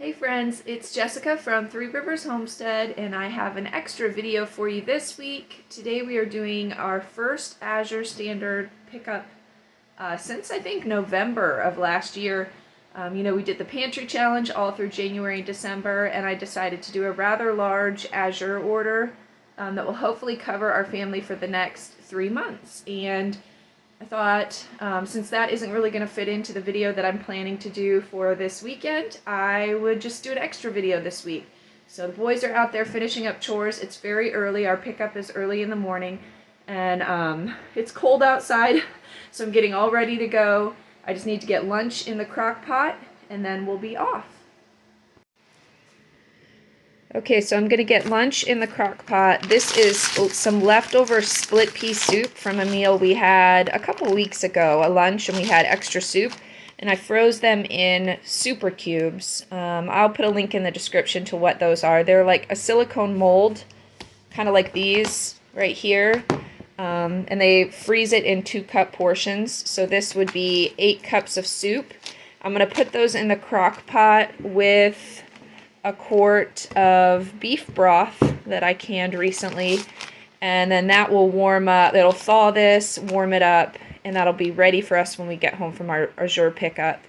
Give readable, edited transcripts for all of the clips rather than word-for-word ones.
Hey friends, it's Jessica from Three Rivers Homestead, and I have an extra video for you this week. Today we are doing our first Azure Standard pickup since I think November of last year. We did the pantry challenge all through January and December, and I decided to do a rather large Azure order that will hopefully cover our family for the next 3 months. And I thought, since that isn't really going to fit into the video that I'm planning to do for this weekend, I would just do an extra video this week. So the boys are out there finishing up chores. It's very early. Our pickup is early in the morning, and it's cold outside, so I'm getting all ready to go. I just need to get lunch in the crock pot, and then we'll be off. Okay, so I'm going to get lunch in the crock pot. This is some leftover split pea soup from a meal we had a couple weeks ago, a lunch, and we had extra soup. And I froze them in super cubes. I'll put a link in the description to what those are. They're like a silicone mold, kind of like these right here. And they freeze it in 2-cup portions. So this would be 8 cups of soup. I'm going to put those in the crock pot with a quart of beef broth that I canned recently, and then that will warm up. It'll thaw this, warm it up, and that'll be ready for us when we get home from our Azure pickup.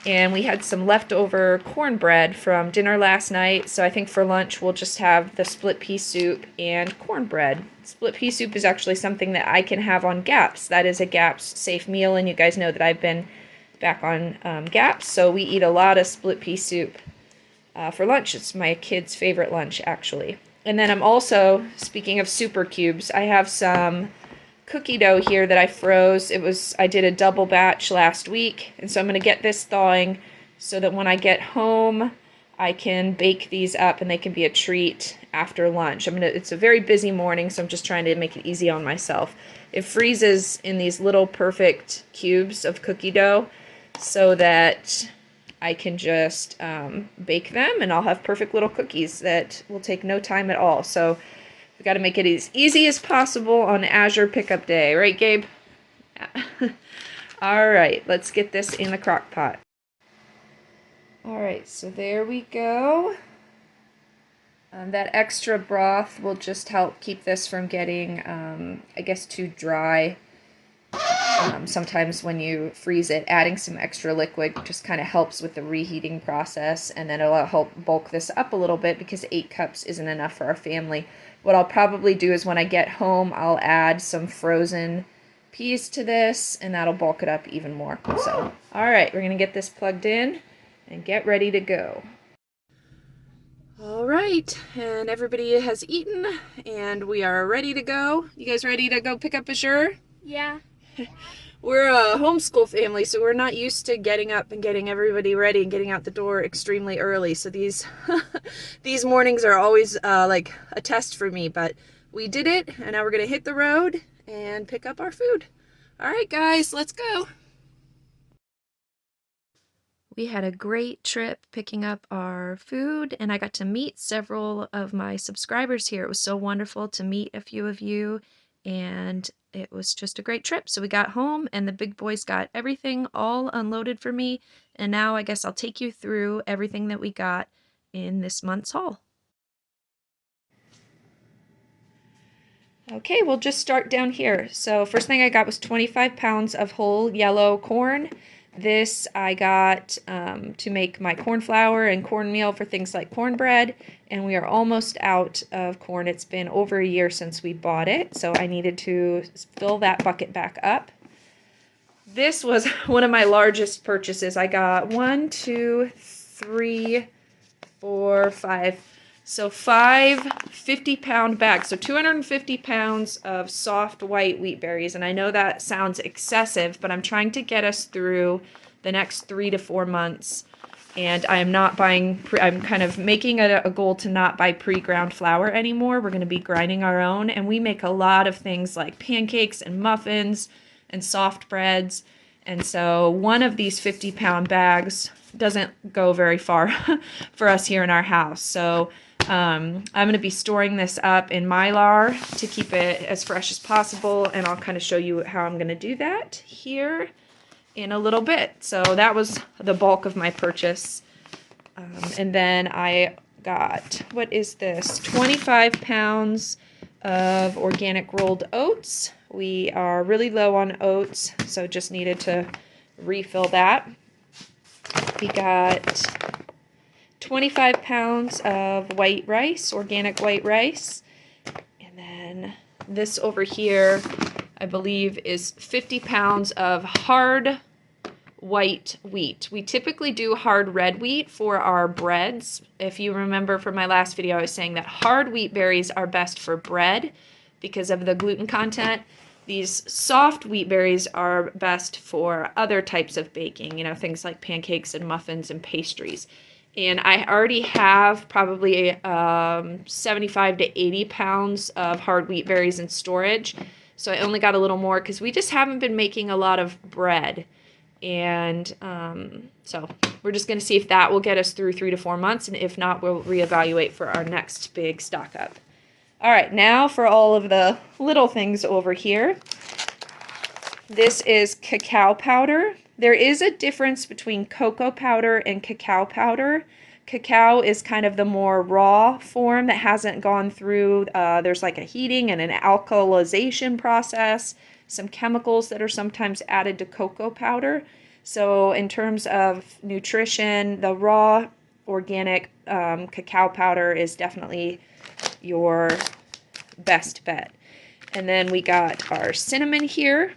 And we had some leftover cornbread from dinner last night, so I think for lunch we'll just have the split pea soup and cornbread. Split pea soup is actually something that I can have on GAPS. That is a GAPS safe meal, and you guys know that I've been back on GAPS, so we eat a lot of split pea soup for lunch. It's my kids' favorite lunch, actually. And then I'm also, speaking of super cubes, I have some cookie dough here that I froze. I did a double batch last week, and so I'm going to get this thawing so that when I get home, I can bake these up and they can be a treat after lunch. It's a very busy morning, so I'm just trying to make it easy on myself. It freezes in these little perfect cubes of cookie dough so that I can just bake them, and I'll have perfect little cookies that will take no time at all. So we got to make it as easy as possible on Azure pickup day. Right, Gabe? Yeah. All right, let's get this in the crock pot. All right, so there we go. That extra broth will just help keep this from getting, I guess, too dry. Sometimes when you freeze it, adding some extra liquid just kind of helps with the reheating process, and then it'll help bulk this up a little bit because 8 cups isn't enough for our family. What I'll probably do is when I get home, I'll add some frozen peas to this, and that'll bulk it up even more. So, all right, we're going to get this plugged in and get ready to go. All right, and everybody has eaten, and we are ready to go. You guys ready to go pick up Azure? Yeah. We're a homeschool family, so we're not used to getting up and getting everybody ready and getting out the door extremely early. So these these mornings are always like a test for me, but we did it, and now we're going to hit the road and pick up our food. All right, guys, let's go. We had a great trip picking up our food, and I got to meet several of my subscribers here. It was so wonderful to meet a few of you, and it was just a great trip. So we got home, and the big boys got everything all unloaded for me, and now I guess I'll take you through everything that we got in this month's haul. Okay, we'll just start down here. So first thing I got was 25 pounds of whole yellow corn. This I got to make my corn flour and cornmeal for things like cornbread, and we are almost out of corn. It's been over a year since we bought it, so I needed to fill that bucket back up. This was one of my largest purchases. I got 1, 2, 3, 4, 5. So 5 50-pound bags, so 250 pounds of soft white wheat berries. And I know that sounds excessive, but I'm trying to get us through the next 3 to 4 months. And I'm not buying, I'm kind of making a goal to not buy pre-ground flour anymore. We're going to be grinding our own. And we make a lot of things like pancakes and muffins and soft breads. And so one of these 50-pound bags doesn't go very far for us here in our house. So I'm going to be storing this up in Mylar to keep it as fresh as possible, and I'll kind of show you how I'm going to do that here in a little bit. So that was the bulk of my purchase. And then I got, what is this? 25 pounds of organic rolled oats. We are really low on oats, so just needed to refill that. We got 25 pounds of white rice, organic white rice. And then this over here, I believe, is 50 pounds of hard white wheat. We typically do hard red wheat for our breads. If you remember from my last video, I was saying that hard wheat berries are best for bread because of the gluten content. These soft wheat berries are best for other types of baking, you know, things like pancakes and muffins and pastries. And I already have probably 75 to 80 pounds of hard wheat berries in storage. So I only got a little more because we just haven't been making a lot of bread. And so we're just going to see if that will get us through 3 to 4 months. And if not, we'll reevaluate for our next big stock up. All right, now for all of the little things over here. This is cacao powder. There is a difference between cocoa powder and cacao powder. Cacao is kind of the more raw form that hasn't gone through, there's like a heating and an alkalization process, some chemicals that are sometimes added to cocoa powder. So in terms of nutrition, the raw organic cacao powder is definitely your best bet. And then we got our cinnamon here.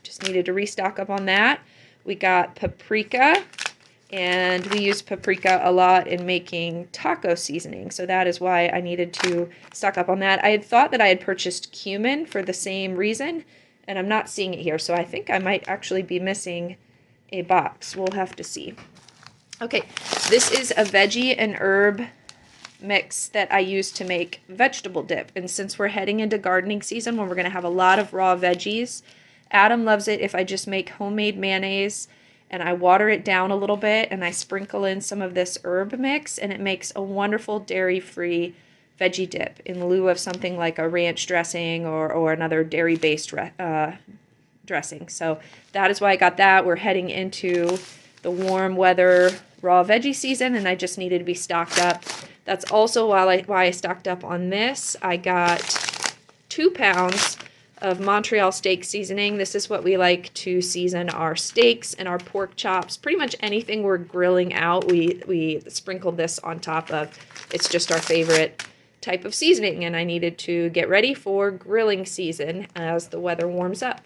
Just needed to restock up on that. We got paprika, and we use paprika a lot in making taco seasoning, so that is why I needed to stock up on that. I had thought that I had purchased cumin for the same reason, and I'm not seeing it here, so I think I might actually be missing a box. We'll have to see. Okay, this is a veggie and herb mix that I use to make vegetable dip, and since we're heading into gardening season when we're going to have a lot of raw veggies, Adam loves it if I just make homemade mayonnaise and I water it down a little bit and I sprinkle in some of this herb mix, and it makes a wonderful dairy-free veggie dip in lieu of something like a ranch dressing or another dairy-based dressing. So that is why I got that. We're heading into the warm weather raw veggie season, and I just needed to be stocked up. That's also why I stocked up on this. I got 2 pounds of Montreal steak seasoning. This is what we like to season our steaks and our pork chops. Pretty much anything we're grilling out, we sprinkle this on top of. It's just our favorite type of seasoning, and I needed to get ready for grilling season as the weather warms up.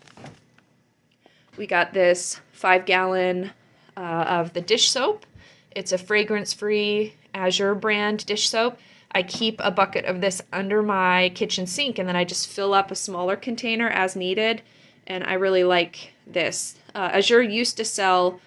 We got this 5-gallon of the dish soap. It's a fragrance-free Azure brand dish soap. I keep a bucket of this under my kitchen sink, and then I just fill up a smaller container as needed, and I really like this. Azure used to sell,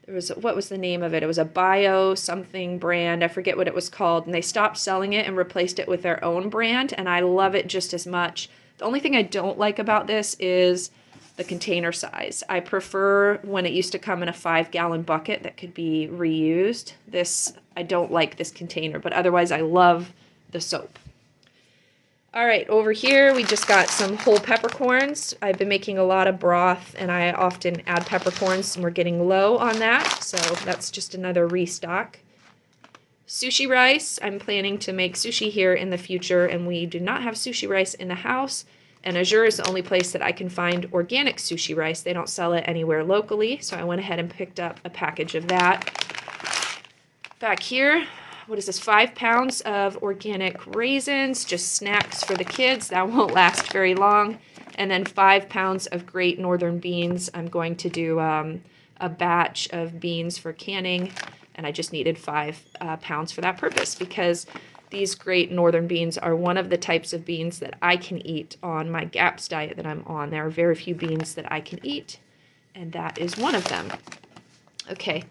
what was the name of it? It was a bio something brand. I forget what it was called, and they stopped selling it and replaced it with their own brand, and I love it just as much. The only thing I don't like about this is the container size. I prefer when it used to come in a 5-gallon bucket that could be reused. I don't like this container, but otherwise I love the soap. All right, over here we just got some whole peppercorns. I've been making a lot of broth, and I often add peppercorns, and we're getting low on that, so that's just another restock. Sushi rice. I'm planning to make sushi here in the future, and we do not have sushi rice in the house. And Azure is the only place that I can find organic sushi rice. They don't sell it anywhere locally, so I went ahead and picked up a package of that. Back here, what is this, 5 pounds of organic raisins, just snacks for the kids. That won't last very long. And then 5 pounds of great northern beans. I'm going to do a batch of beans for canning, and I just needed 5 pounds for that purpose because these great northern beans are one of the types of beans that I can eat on my GAPS diet that I'm on. There are very few beans that I can eat, and that is one of them. Okay,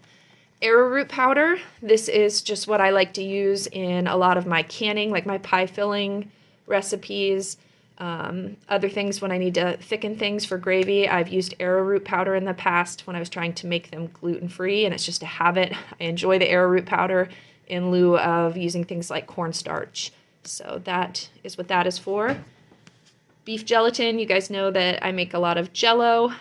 arrowroot powder. This is just what I like to use in a lot of my canning, like my pie filling recipes, other things when I need to thicken things for gravy. I've used arrowroot powder in the past when I was trying to make them gluten-free, and it's just a habit. I enjoy the arrowroot powder in lieu of using things like cornstarch. So that is what that is for. Beef gelatin, you guys know that I make a lot of Jell-O.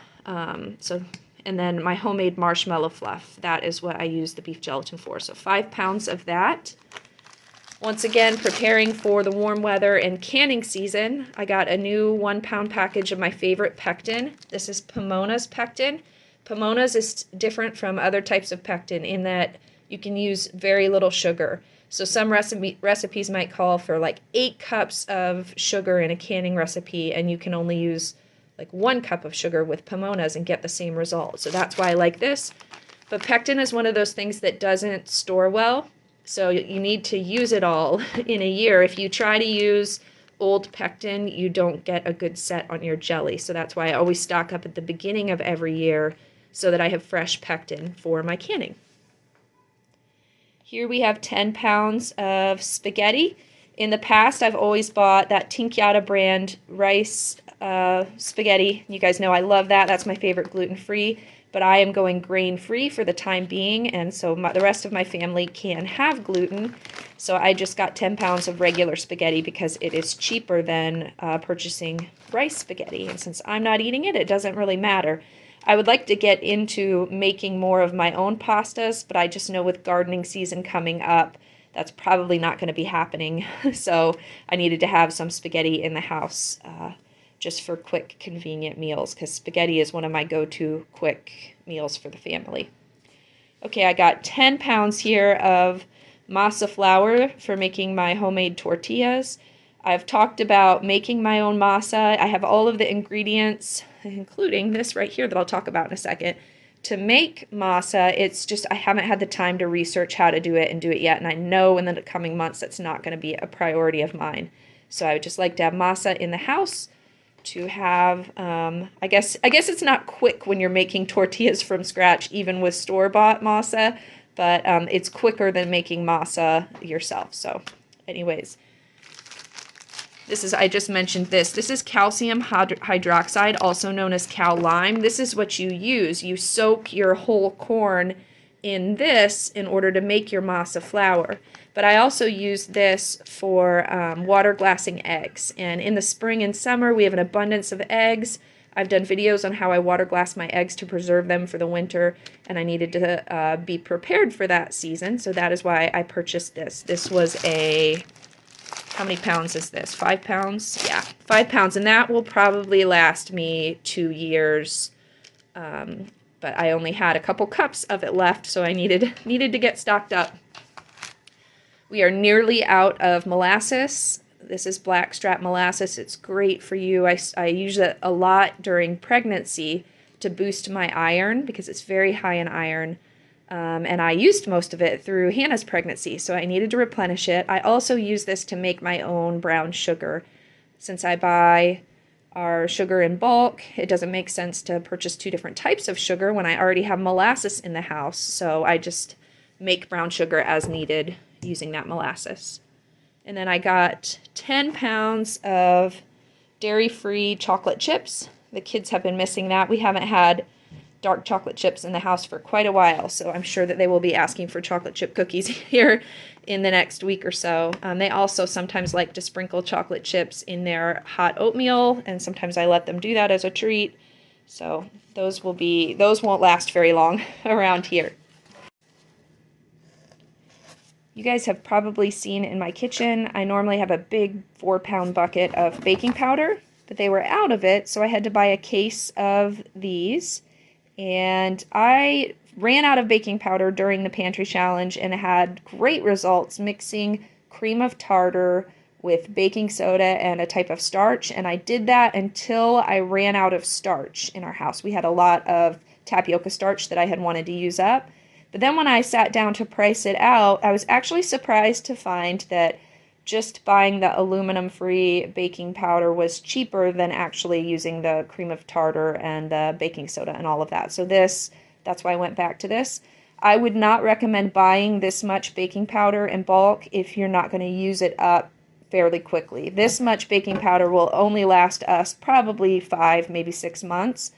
So And then my homemade marshmallow fluff. That is what I use the beef gelatin for. So 5 pounds of that. Once again, preparing for the warm weather and canning season, I got a new 1 pound package of my favorite pectin. This is Pomona's pectin. Pomona's is different from other types of pectin in that you can use very little sugar. So some recipes might call for like 8 cups of sugar in a canning recipe, and you can only use like 1 cup of sugar with Pomona's and get the same result. So that's why I like this. But pectin is one of those things that doesn't store well. So you need to use it all in a year. If you try to use old pectin, you don't get a good set on your jelly. So that's why I always stock up at the beginning of every year so that I have fresh pectin for my canning. Here we have 10 pounds of spaghetti. In the past, I've always bought that Tinkyata brand rice spaghetti. You guys know I love that. That's my favorite gluten-free. But I am going grain-free for the time being, and so the rest of my family can have gluten. So I just got 10 pounds of regular spaghetti because it is cheaper than purchasing rice spaghetti. And since I'm not eating it, it doesn't really matter. I would like to get into making more of my own pastas, but I just know with gardening season coming up, that's probably not going to be happening. So I needed to have some spaghetti in the house just for quick, convenient meals, because spaghetti is one of my go-to quick meals for the family. Okay, I got 10 pounds here of masa flour for making my homemade tortillas. I've talked about making my own masa. I have all of the ingredients, including this right here that I'll talk about in a second. To make masa, it's just I haven't had the time to research how to do it and do it yet, and I know in the coming months that's not going to be a priority of mine. So I would just like to have masa in the house to have, I guess it's not quick when you're making tortillas from scratch, even with store-bought masa, but it's quicker than making masa yourself. So anyways, I just mentioned this. This is calcium hydroxide, also known as cal lime. This is what you use. You soak your whole corn in this in order to make your masa flour. But I also use this for water glassing eggs. And in the spring and summer, we have an abundance of eggs. I've done videos on how I water glass my eggs to preserve them for the winter, and I needed to be prepared for that season. So that is why I purchased this. This was how many pounds is this? 5 pounds? Yeah, 5 pounds. And that will probably last me 2 years. But I only had a couple cups of it left, so I needed to get stocked up. We are nearly out of molasses. This is blackstrap molasses. It's great for you. I use it a lot during pregnancy to boost my iron because it's very high in iron. And I used most of it through Hannah's pregnancy, so I needed to replenish it. I also use this to make my own brown sugar. Since I buy our sugar in bulk, it doesn't make sense to purchase 2 different types of sugar when I already have molasses in the house. So I just make brown sugar as needed using that molasses. And then I got 10 pounds of dairy-free chocolate chips. The kids have been missing that. We haven't had dark chocolate chips in the house for quite a while, so I'm sure that they will be asking for chocolate chip cookies here in the next week or so. They also sometimes like to sprinkle chocolate chips in their hot oatmeal, and sometimes I let them do that as a treat. So those won't last very long around here. You guys have probably seen in my kitchen, I normally have a big 4-pound bucket of baking powder, but they were out of it, so I had to buy a case of these. And I ran out of baking powder during the pantry challenge and had great results mixing cream of tartar with baking soda and a type of starch. And I did that until I ran out of starch in our house. We had a lot of tapioca starch that I had wanted to use up. But then when I sat down to price it out, I was actually surprised to find that just buying the aluminum-free baking powder was cheaper than actually using the cream of tartar and the baking soda and all of that. So that's why I went back to this. I would not recommend buying this much baking powder in bulk if you're not going to use it up fairly quickly. This much baking powder will only last us probably 5, maybe 6 months,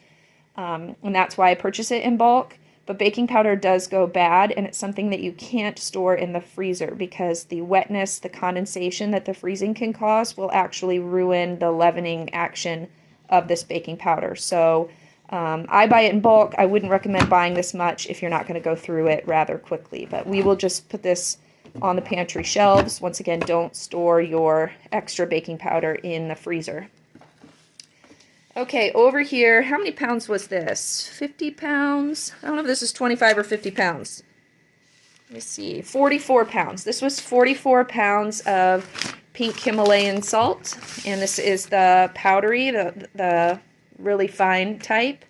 and that's why I purchase it in bulk. But baking powder does go bad, and it's something that you can't store in the freezer because the wetness, the condensation that the freezing can cause will actually ruin the leavening action of this baking powder. So I buy it in bulk. I wouldn't recommend buying this much if you're not going to go through it rather quickly, but we will just put this on the pantry shelves. Once again, don't store your extra baking powder in the freezer. Okay, over here, how many pounds was this? 50 pounds? I don't know if this is 25 or 50 pounds. Let me see, 44 pounds. This was 44 pounds of pink Himalayan salt, and this is the powdery, the really fine type.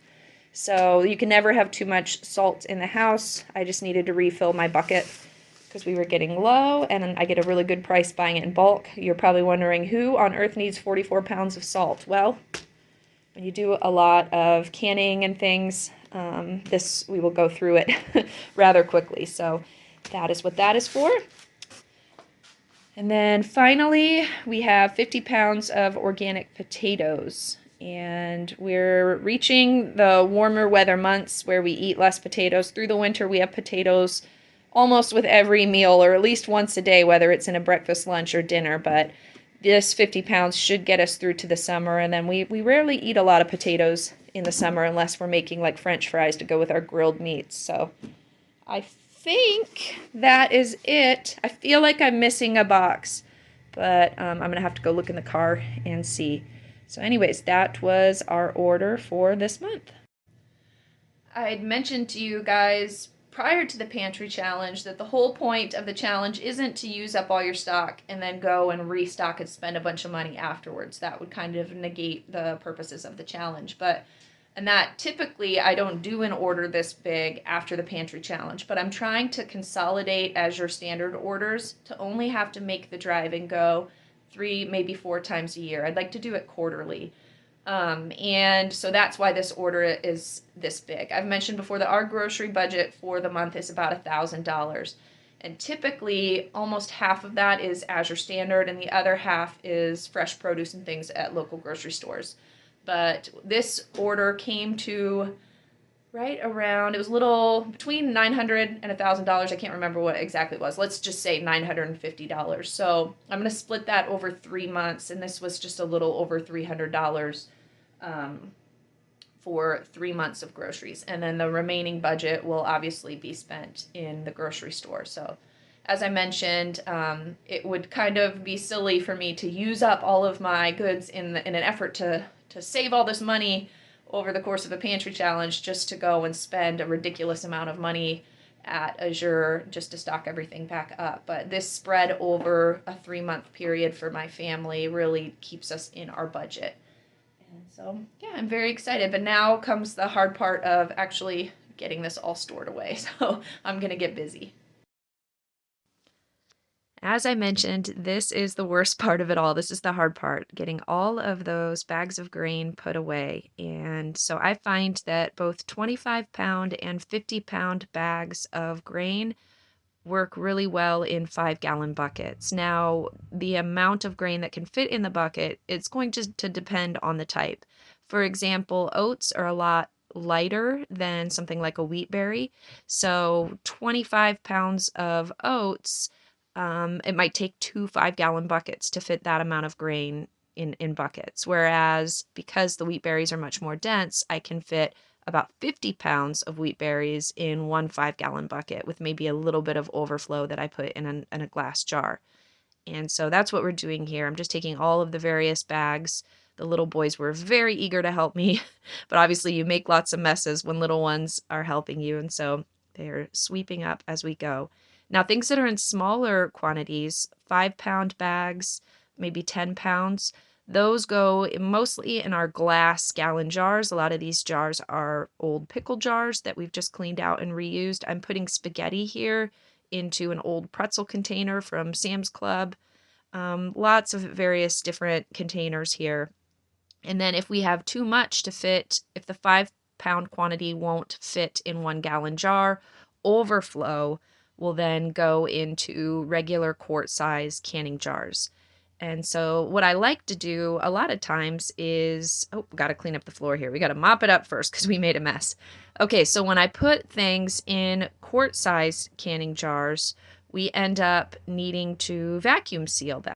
So you can never have too much salt in the house. I just needed to refill my bucket because we were getting low, and I get a really good price buying it in bulk. You're probably wondering, who on earth needs 44 pounds of salt? Well, when you do a lot of canning and things, we will go through it rather quickly. So that is what that is for. And then finally, we have 50 pounds of organic potatoes. And we're reaching the warmer weather months where we eat less potatoes. Through the winter, we have potatoes almost with every meal, or at least once a day, whether it's in a breakfast, lunch, or dinner. But this 50 pounds should get us through to the summer. And then we rarely eat a lot of potatoes in the summer unless we're making like French fries to go with our grilled meats. So I think that is it. I feel like I'm missing a box, but I'm going to have to go look in the car and see. So anyways, that was our order for this month. I had mentioned to you guys prior to the pantry challenge that the whole point of the challenge isn't to use up all your stock and then go and restock and spend a bunch of money afterwards. That would kind of negate the purposes of the challenge. And that typically I don't do an order this big after the pantry challenge, but I'm trying to consolidate Azure standard orders to only have to make the drive and go 3, maybe 4 times a year. I'd like to do it quarterly. And so that's why this order is this big. I've mentioned before that our grocery budget for the month is about $1,000. And typically almost half of that is Azure standard and the other half is fresh produce and things at local grocery stores. But this order came to right around, it was a little between $900 and $1,000. I can't remember what exactly it was. Let's just say $950. So I'm going to split that over 3 months, and this was just a little over $300 for 3 months of groceries. And then the remaining budget will obviously be spent in the grocery store. So as I mentioned, it would kind of be silly for me to use up all of my goods in an effort to save all this money over the course of a pantry challenge just to go and spend a ridiculous amount of money at Azure just to stock everything back up. But this spread over a 3-month period for my family really keeps us in our budget. And so, yeah, I'm very excited. But now comes the hard part of actually getting this all stored away. So I'm going to get busy. As I mentioned, this is the worst part of it all. This is the hard part, getting all of those bags of grain put away. And so I find that both 25-pound and 50-pound bags of grain work really well in 5-gallon buckets. Now, the amount of grain that can fit in the bucket, it's going to depend on the type. For example, oats are a lot lighter than something like a wheat berry. So 25 pounds of oats, it might take 2 5-gallon buckets to fit that amount of grain in buckets. Whereas because the wheat berries are much more dense, I can fit about 50 pounds of wheat berries in 1 5-gallon bucket with maybe a little bit of overflow that I put in a glass jar. And so that's what we're doing here. I'm just taking all of the various bags. The little boys were very eager to help me, but obviously you make lots of messes when little ones are helping you, and so they're sweeping up as we go. Now, things that are in smaller quantities, 5-pound bags, maybe 10 pounds, those go mostly in our glass gallon jars. A lot of these jars are old pickle jars that we've just cleaned out and reused. I'm putting spaghetti here into an old pretzel container from Sam's Club. Lots of various different containers here. And then if we have too much to fit, if the 5-pound quantity won't fit in 1-gallon jar, overflow will then go into regular quart size canning jars. And so what I like to do a lot of times is, oh, got to clean up the floor here. We got to mop it up first because we made a mess. Okay, so when I put things in quart size canning jars, we end up needing to vacuum seal them.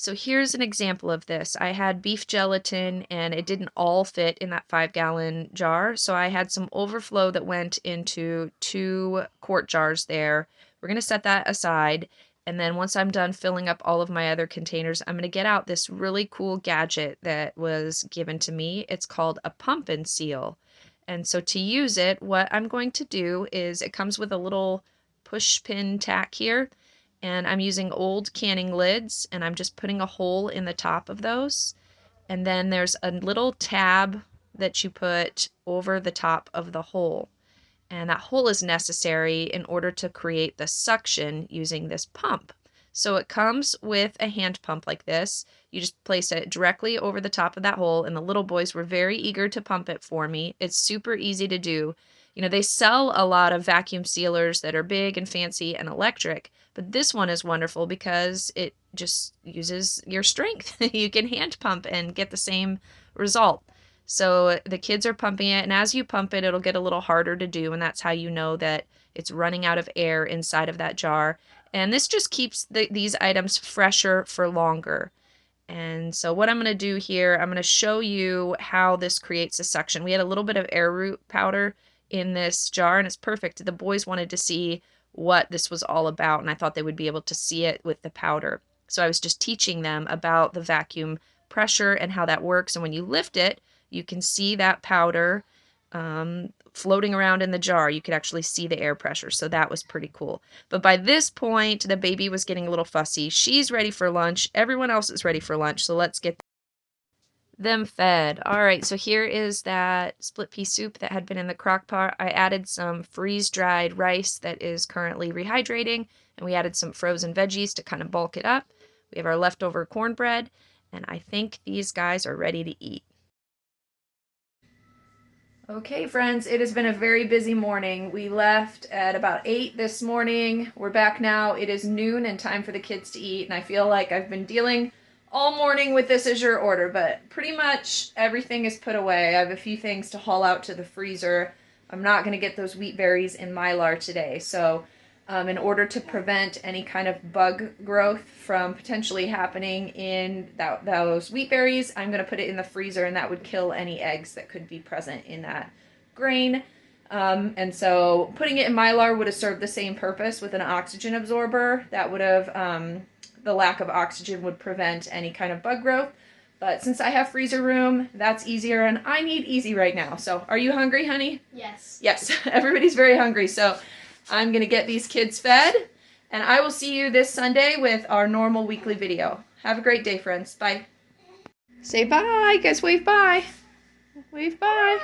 So here's an example of this. I had beef gelatin and it didn't all fit in that 5-gallon jar. So I had some overflow that went into 2-quart jars there. We're going to set that aside. And then once I'm done filling up all of my other containers, I'm going to get out this really cool gadget that was given to me. It's called a pump and seal. And so to use it, what I'm going to do is it comes with a little push pin tack here. And I'm using old canning lids and I'm just putting a hole in the top of those. And then there's a little tab that you put over the top of the hole. And that hole is necessary in order to create the suction using this pump. So it comes with a hand pump like this. You just place it directly over the top of that hole, and the little boys were very eager to pump it for me. It's super easy to do. You know, they sell a lot of vacuum sealers that are big and fancy and electric, but this one is wonderful because it just uses your strength. You can hand pump and get the same result. So the kids are pumping it, and as you pump it, it'll get a little harder to do, and that's how you know that it's running out of air inside of that jar. And this just keeps these items fresher for longer. And so what I'm going to do here, I'm going to show you how this creates a suction. We had a little bit of arrowroot powder in this jar, and it's perfect. The boys wanted to see what this was all about, and I thought they would be able to see it with the powder. So I was just teaching them about the vacuum pressure and how that works. And when you lift it, you can see that powder floating around in the jar. You could actually see the air pressure, so that was pretty cool. But by this point, the baby was getting a little fussy. She's ready for lunch. Everyone else is ready for lunch, so let's get them fed. All right, so here is that split pea soup that had been in the crock pot. I added some freeze-dried rice that is currently rehydrating, and we added some frozen veggies to kind of bulk it up. We have our leftover cornbread, and I think these guys are ready to eat. Okay, friends, it has been a very busy morning. We left at about 8 this morning. We're back now. It is noon and time for the kids to eat, and I feel like I've been dealing all morning with this Azure order, but pretty much everything is put away. I have a few things to haul out to the freezer. I'm not going to get those wheat berries in Mylar today, so in order to prevent any kind of bug growth from potentially happening in those wheat berries, I'm going to put it in the freezer, and that would kill any eggs that could be present in that grain. And so putting it in Mylar would have served the same purpose with an oxygen absorber. That would have, the lack of oxygen would prevent any kind of bug growth. But since I have freezer room, that's easier, and I need easy right now. So are you hungry, honey? Yes. Yes, everybody's very hungry. So I'm going to get these kids fed, and I will see you this Sunday with our normal weekly video. Have a great day, friends. Bye. Say bye. Guys, wave bye. Wave bye.